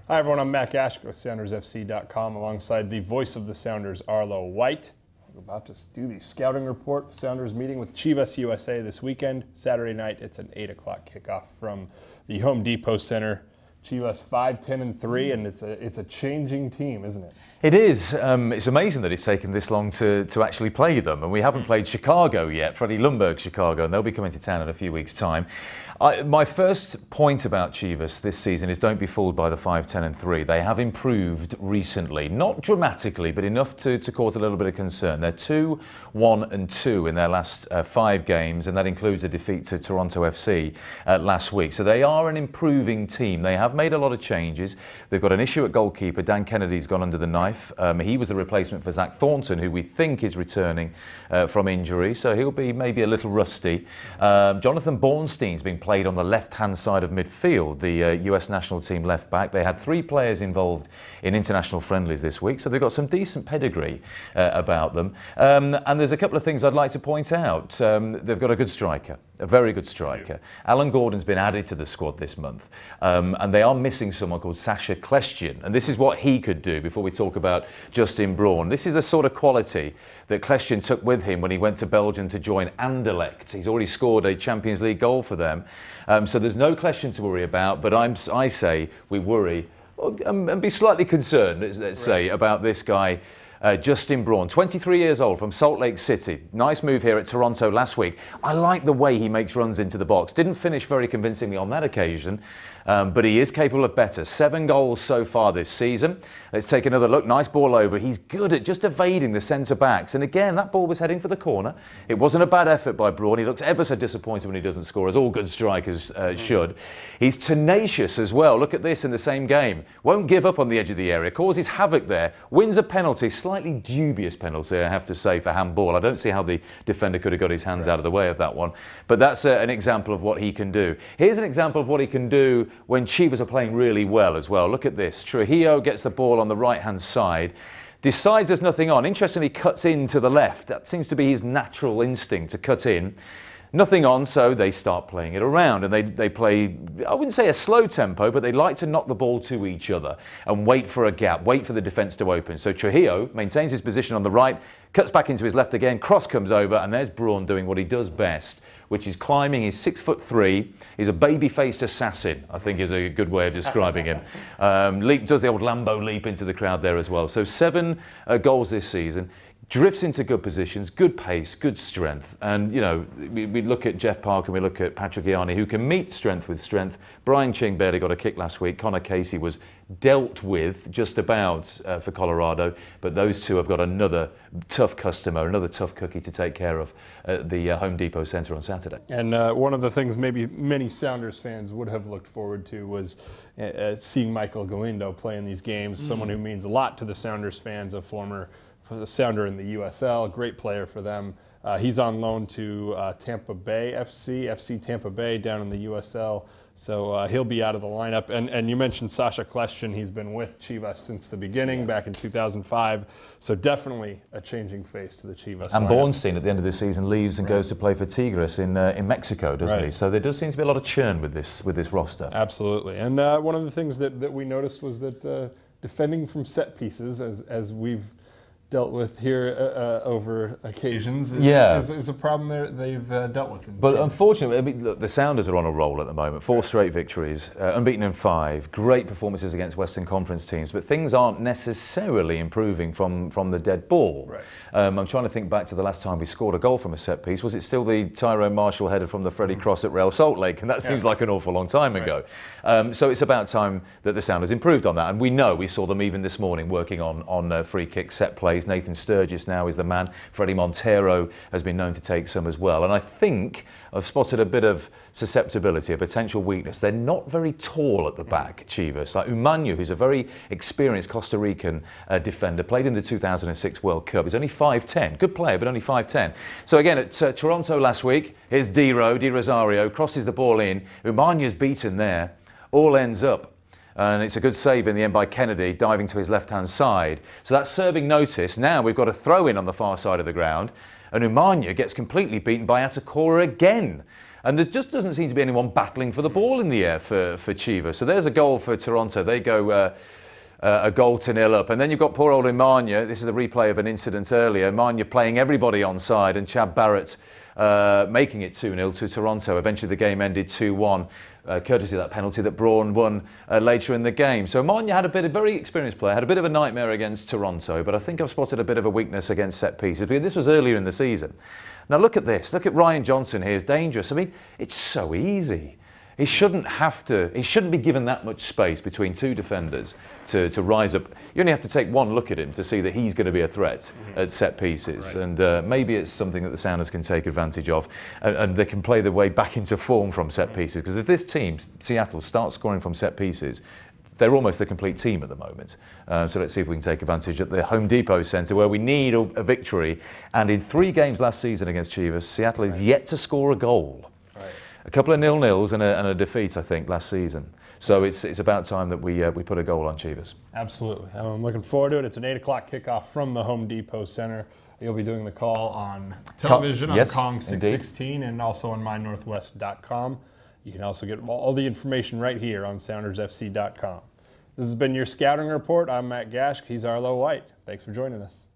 Hi everyone, I'm Matt Gashk with SoundersFC.com alongside the voice of the Sounders, Arlo White. We're about to do the scouting report. Sounders meeting with Chivas USA this weekend. Saturday night, it's an 8 o'clock kickoff from the Home Depot Center. Chivas 5-10-3, and it's a changing team, isn't it? It is. It's amazing that it's taken this long to actually play them, and we haven't played Chicago yet, Freddie Lundberg Chicago, and they'll be coming to town in a few weeks' time. My first point about Chivas this season is don't be fooled by the 5-10-3. They have improved recently, not dramatically, but enough to cause a little bit of concern. They're 2-1-2 in their last 5 games, and that includes a defeat to Toronto FC last week. So they are an improving team. They have made a lot of changes. They've got an issue at goalkeeper. Dan Kennedy's gone under the knife. He was the replacement for Zach Thornton, who we think is returning from injury, so he'll be maybe a little rusty. Jonathan Bornstein's been played on the left-hand side of midfield, the US national team left back. They had 3 players involved in international friendlies this week, so they've got some decent pedigree about them. And there's a couple of things I'd like to point out. They've got a good striker, a very good striker. Alan Gordon's been added to the squad this month, and they are missing someone called Sacha Kljestan, and this is what he could do before we talk about Justin Braun. This is the sort of quality that Kljestan took with him when he went to Belgium to join Anderlecht. He's already scored a Champions League goal for them. So there's no Kljestan to worry about, but I say we worry and be slightly concerned, let's say, about this guy, Justin Braun, 23 years old, from Salt Lake City. Nice move here at Toronto last week. I like the way he makes runs into the box. Didn't finish very convincingly on that occasion, but he is capable of better. 7 goals so far this season. Let's take another look. Nice ball over. He's good at just evading the centre-backs. And again, that ball was heading for the corner. It wasn't a bad effort by Braun. He looks ever so disappointed when he doesn't score, as all good strikers should. He's tenacious as well. Look at this in the same game. Won't give up on the edge of the area. Causes havoc there. Wins a penalty. Slightly dubious penalty, I have to say, for handball. I don't see how the defender could have got his hands out of the way of that one. But that's an example of what he can do. Here's an example of what he can do when Chivas are playing really well as well. Look at this. Trujillo gets the ball on the right-hand side, decides there's nothing on. Interestingly, cuts in to the left. That seems to be his natural instinct, to cut in. Nothing on, so they start playing it around, and they play, I wouldn't say a slow tempo, but they like to knock the ball to each other and wait for a gap, wait for the defence to open. So Trujillo maintains his position on the right, cuts back into his left again, cross comes over, and there's Braun doing what he does best, which is climbing. He's 6'3". He's a baby-faced assassin, I think is a good way of describing him. Does the old Lambo leap into the crowd there as well. So 7 goals this season. Drifts into good positions, good pace, good strength. And, you know, we look at Jeff Parker and we look at Patrick Ianni, who can meet strength with strength. Brian Ching barely got a kick last week. Connor Casey was dealt with just about for Colorado. But those two have got another tough customer, another tough cookie to take care of at the Home Depot Center on Saturday. And one of the things maybe many Sounders fans would have looked forward to was seeing Michael Galindo play in these games, someone who means a lot to the Sounders fans, a former Sounder in the USL, great player for them. He's on loan to Tampa Bay FC Tampa Bay down in the USL. So he'll be out of the lineup. And you mentioned Sacha Kljestan. He's been with Chivas since the beginning, back in 2005. So definitely a changing face to the Chivas And lineup. Bornstein at the end of the season leaves and goes to play for Tigres in Mexico, doesn't he? So there does seem to be a lot of churn with this roster. Absolutely. And one of the things that we noticed was that defending from set pieces, as we've dealt with here over occasions, is a problem they've dealt with. But unfortunately, I mean, look, the Sounders are on a roll at the moment. 4 straight victories, unbeaten in 5, great performances against Western Conference teams, but things aren't necessarily improving from the dead ball. Right. I'm trying to think back to the last time we scored a goal from a set piece. Was it still the Tyrone Marshall header from the Freddie Cross at Real Salt Lake? And that seems like an awful long time ago. So it's about time that the Sounders improved on that. And we saw them even this morning working on free kick set plays. Nathan Sturgis now is the man. Freddie Montero has been known to take some as well. And I think I've spotted a bit of susceptibility, a potential weakness. They're not very tall at the back, Chivas. Like Umanu, who's a very experienced Costa Rican defender, played in the 2006 World Cup. He's only 5'10", good player, but only 5'10". So again, at Toronto last week, here's Di Rosario, crosses the ball in. Umanu's beaten there, all ends up. And it's a good save in the end by Kennedy, diving to his left-hand side. So that's serving notice. Now we've got a throw-in on the far side of the ground. And Umanya gets completely beaten by Atakora again. And there just doesn't seem to be anyone battling for the ball in the air for Chivas. So there's a goal for Toronto. They go a goal to 0 up. And then you've got poor old Imanya. This is a replay of an incident earlier. Imanya playing everybody onside and Chad Barrett making it 2-0 to Toronto. Eventually the game ended 2-1. Courtesy of that penalty that Braun won later in the game. So Imanya had a very experienced player, had a bit of a nightmare against Toronto, but I think I've spotted a bit of a weakness against set pieces. Because this was earlier in the season. Now look at this. Look at Ryan Johnson here. It's dangerous. I mean, it's so easy. He shouldn't be given that much space between two defenders to rise up. You only have to take one look at him to see that he's going to be a threat at set pieces. Right. And maybe it's something that the Sounders can take advantage of, and they can play their way back into form from set pieces. Because if this team, Seattle, starts scoring from set pieces, they're almost the complete team at the moment. So let's see if we can take advantage at the Home Depot Centre, where we need a victory. And in 3 games last season against Chivas, Seattle is yet to score a goal. Right. A couple of 0-0s and a defeat, I think, last season. So it's about time that we put a goal on Chivas. Absolutely. I'm looking forward to it. It's an 8 o'clock kickoff from the Home Depot Center. You'll be doing the call on television on Kong 616 and also on mynorthwest.com. You can also get all the information right here on SoundersFC.com. This has been your Scouting Report. I'm Matt Gash. He's Arlo White. Thanks for joining us.